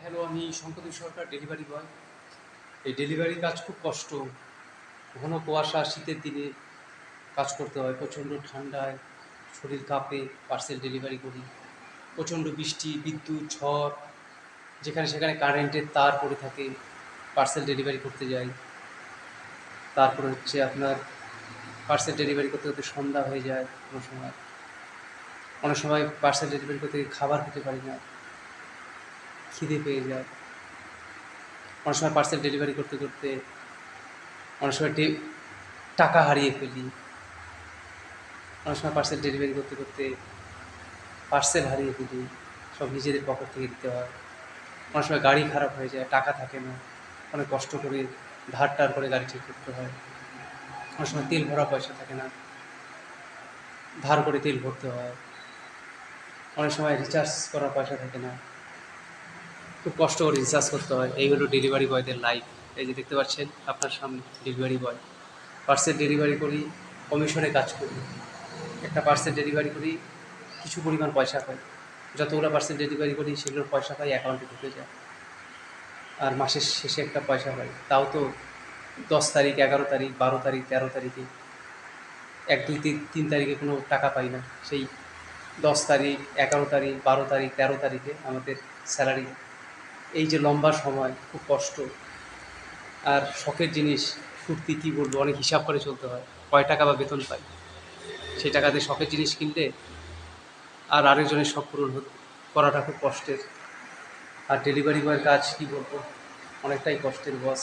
Hello, আমি শঙ্করদেব সরকার, delivery boy. এই delivery কাজ খুব কষ্ট। ঘন কুয়াশা, শীতের দিনে কাজ করতে হয়। প্রচণ্ড ঠান্ডায় শরীর কাঁপে, পার্সেল ডেলিভারি করি। প্রচণ্ড বৃষ্টি, বিদ্যুৎ, ঝড়, যেখানে সেখানে কারেন্টের তার পড়ে থাকে, পার্সেল ডেলিভারি করতে যাই। তারপরে হচ্ছে আপনার পার্সেল ডেলিভারি করতে করতে সন্ধ্যা হয়ে যায় কোনো সময়। অনেক সময় পার্সেল ডেলিভারি করতে গিয়ে খাবার খেতে পারি না, খিদে পেয়ে যায়। অনেক সময় পার্সেল ডেলিভারি করতে করতে অনেক সময় টাকা হারিয়ে ফেলি। অনেক সময় পার্সেল ডেলিভারি করতে করতে পার্সেল হারিয়ে ফেলি, সব নিজেদের পকেট থেকে দিতে হয়। অনেক সময় গাড়ি খারাপ হয়ে যায়, টাকা থাকে না, অনেক কষ্ট করে ধার টার করে গাড়ি ঠিক করতে হয়। অনেক সময় তেল ভরা পয়সা থাকে না, ধার করে তেল ভরতে হয়। অনেক সময় রিচার্জ করার পয়সা থাকে না, খুব কষ্ট করে রিচার্জ করতে হয়। এই হলো ডেলিভারি বয়দের লাইফ। এই যে দেখতে পাচ্ছেন আপনার সামনে ডেলিভারি বয়, পার্সেল ডেলিভারি করি, কমিশনে কাজ করি। একটা পার্সেল ডেলিভারি করি, কিছু পরিমাণ পয়সা পাই। যতগুলো পার্সেল ডেলিভারি করি সেগুলোর পয়সা পাই, অ্যাকাউন্টে ঢুকে যায়। আর মাসের শেষে একটা পয়সা পাই, তাও তো 10 তারিখ, 11 তারিখ, 12 তারিখ, 13 তারিখে। 1, 2, 3 তারিখে কোনো টাকা পাই না। সেই 10 তারিখ, 11 তারিখ, 12 তারিখ, 13 তারিখে আমাদের স্যালারি। এই যে লম্বা সময়, খুব কষ্ট। আর শখের জিনিস, ফুর্তি কী বলবো, অনেক হিসাব করে চলতে হয় কয় টাকা বা বেতন পাই। সেই টাকাতে শখের জিনিস কিনলে আর আরেকজনের শখ পূরণ করাটা খুব কষ্টের। আর ডেলিভারি বয়ের কাজ কী বলবো, অনেকটাই কষ্টের বস।